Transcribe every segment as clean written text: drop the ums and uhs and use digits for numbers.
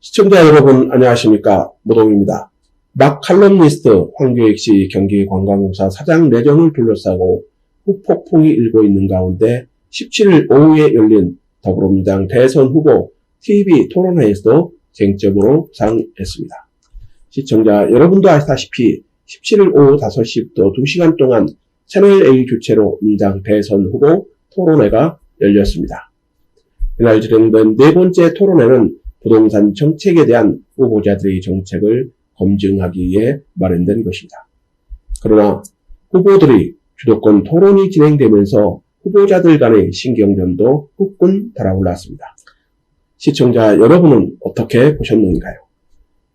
시청자 여러분 안녕하십니까, 모동입니다. 막 칼럼니스트 황교익씨 경기관광공사 사장 내정을 둘러싸고 후폭풍이 일고 있는 가운데 17일 오후에 열린 더불어민주당 대선 후보 TV 토론회에서도 쟁점으로 부상했습니다. 시청자 여러분도 아시다시피 17일 오후 5시부터 2시간 동안 채널A 주최로 민주당 대선 후보 토론회가 열렸습니다. 이날 진행된 네 번째 토론회는 부동산 정책에 대한 후보자들의 정책을 검증하기 위해 마련된 것입니다. 그러나 후보들이 주도권 토론이 진행되면서 후보자들 간의 신경전도 후끈 달아올랐습니다. 시청자 여러분은 어떻게 보셨는가요?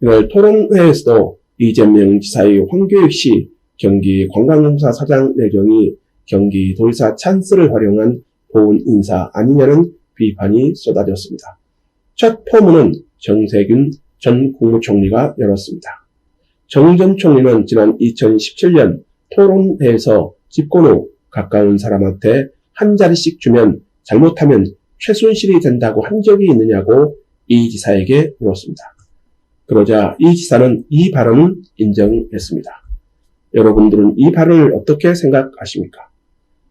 이날 토론회에서도 이재명 지사의 황교익씨 경기관광공사 사장 내정이 경기도지사 찬스를 활용한 보훈 인사 아니냐는 비판이 쏟아졌습니다. 첫 포문은 정세균 전 국무총리가 열었습니다. 정 전 총리는 지난 2017년 토론회에서 집권 후 가까운 사람한테 한 자리씩 주면 잘못하면 최순실이 된다고 한 적이 있느냐고 이 지사에게 물었습니다. 그러자 이 지사는 이 발언은 인정했습니다. 여러분들은 이 발언을 어떻게 생각하십니까?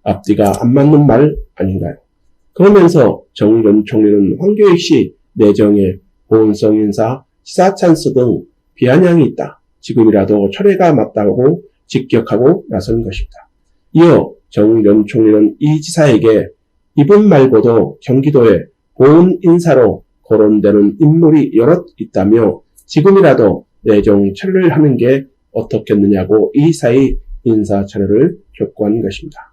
앞뒤가 안 맞는 말 아닌가요? 그러면서 정 전 총리는 황교익씨 내정에 보훈성 인사, 지사 찬스 등 비아냥이 있다. 지금이라도 철회가 맞다고 직격하고 나선 것입니다. 이어 정 전 총리는 이 지사에게 이분 말고도 경기도에 보훈 인사로 거론되는 인물이 여럿 있다며 지금이라도 내정 철회를 하는 게 어떻겠느냐고 이 지사의 인사 철회를 촉구한 것입니다.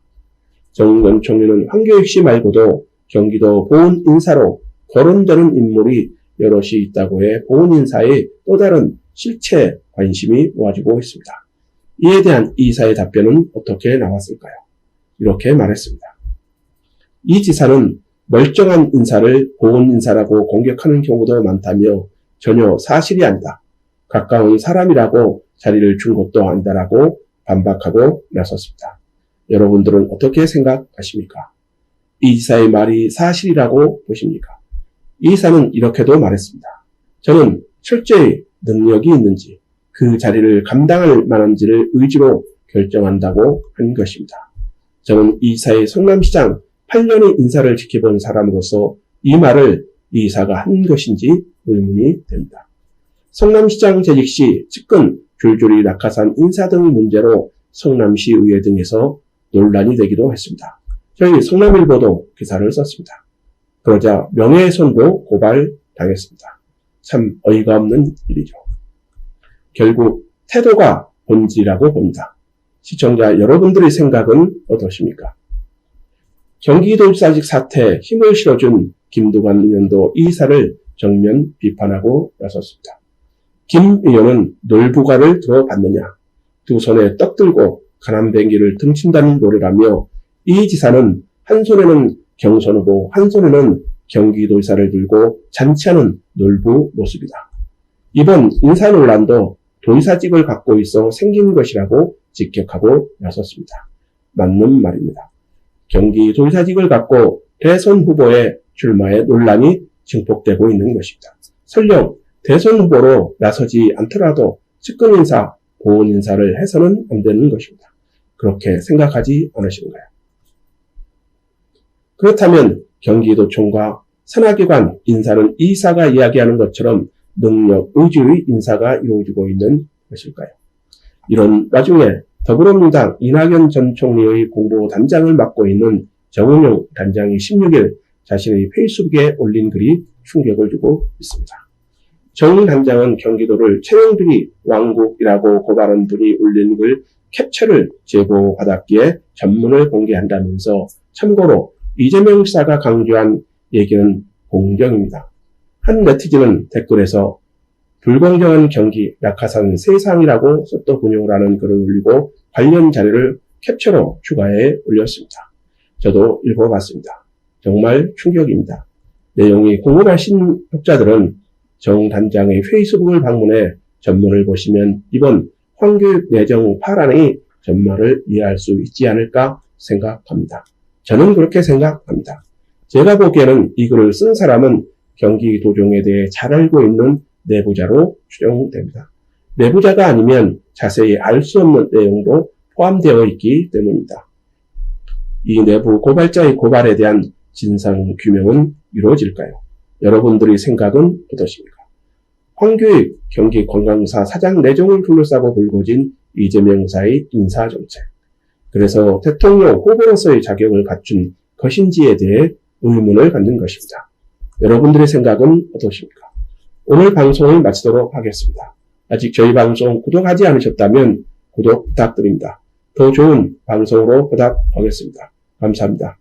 정 전 총리는 황교익씨 말고도 경기도 보훈 인사로 거론되는 인물이 여럿이 있다고 해 보훈 인사의 또 다른 실체 관심이 모아지고 있습니다. 이에 대한 이 지사의 답변은 어떻게 나왔을까요? 이렇게 말했습니다. 이 지사는 멀쩡한 인사를 보훈 인사라고 공격하는 경우도 많다며 전혀 사실이 아니다. 가까운 사람이라고 자리를 준 것도 아니다라고 반박하고 나섰습니다. 여러분들은 어떻게 생각하십니까? 이 지사의 말이 사실이라고 보십니까? 이 지사는 이렇게도 말했습니다. 저는 철저히 능력이 있는지 그 자리를 감당할 만한지를 의지로 결정한다고 한 것입니다. 저는 이 지사의 성남시장 8년의 인사를 지켜본 사람으로서 이 말을 이 지사가 한 것인지 의문이 됩니다. 성남시장 재직 시 측근 줄줄이 낙하산 인사 등 문제로 성남시의회 등에서 논란이 되기도 했습니다. 저희 성남일보도 기사를 썼습니다. 그러자 명예훼손도 고발당했습니다. 참 어이가 없는 일이죠. 결국 태도가 본질이라고 봅니다. 시청자 여러분들의 생각은 어떠십니까? 경기도지사직 사태에 힘을 실어준 김두관 의원도 이 지사를 정면 비판하고 나섰습니다. 김 의원은 놀부가를 들어봤느냐, 두 손에 떡 들고 가난뱅이를 등친다는 노래라며 이 지사는 한 손에는 경선 후보, 한 손에는 경기도지사를 들고 잔치하는 놀부 모습이다. 이번 인사 논란도 도지사직을 갖고 있어 생긴 것이라고 직격하고 나섰습니다. 맞는 말입니다. 경기도지사직을 갖고 대선 후보의 출마에 논란이 증폭되고 있는 것입니다. 설령 대선 후보로 나서지 않더라도 측근 인사, 보훈 인사를 해서는 안 되는 것입니다. 그렇게 생각하지 않으신가요? 그렇다면 경기도청과 산하기관 인사는 이 지사가 이야기하는 것처럼 능력, 의지의 인사가 이루어지고 있는 것일까요? 이런 와중에 더불어민주당 이낙연 전 총리의 공보단장을 맡고 있는 정은영 단장이 16일 자신의 페이스북에 올린 글이 충격을 주고 있습니다. 정 단장은 경기도를 채용들이 왕국이라고 고발한 분이 올린 글 캡처를 제보받았기에 전문을 공개한다면서 참고로 이재명 지사가 강조한 얘기는 공정입니다. 한 네티즌은 댓글에서 불공정한 경기, 낙하산 세상이라고 썼더군요라는 글을 올리고 관련 자료를 캡처로 추가해 올렸습니다. 저도 읽어봤습니다. 정말 충격입니다. 내용이 궁금하신 독자들은 정 단장의 페이스북을 방문해 전문을 보시면 이번 황교익 내정 파란의 전말을 이해할 수 있지 않을까 생각합니다. 저는 그렇게 생각합니다. 제가 보기에는 이 글을 쓴 사람은 경기도정에 대해 잘 알고 있는 내부자로 추정됩니다. 내부자가 아니면 자세히 알 수 없는 내용도 포함되어 있기 때문입니다. 이 내부 고발자의 고발에 대한 진상 규명은 이루어질까요? 여러분들의 생각은 어떠십니까? 황교익 경기관광사 사장 내정을 둘러싸고 불거진 이재명 지사의 인사정책. 그래서 대통령 후보로서의 자격을 갖춘 것인지에 대해 의문을 갖는 것입니다. 여러분들의 생각은 어떠십니까? 오늘 방송을 마치도록 하겠습니다. 아직 저희 방송 구독하지 않으셨다면 구독 부탁드립니다. 더 좋은 방송으로 보답하겠습니다. 감사합니다.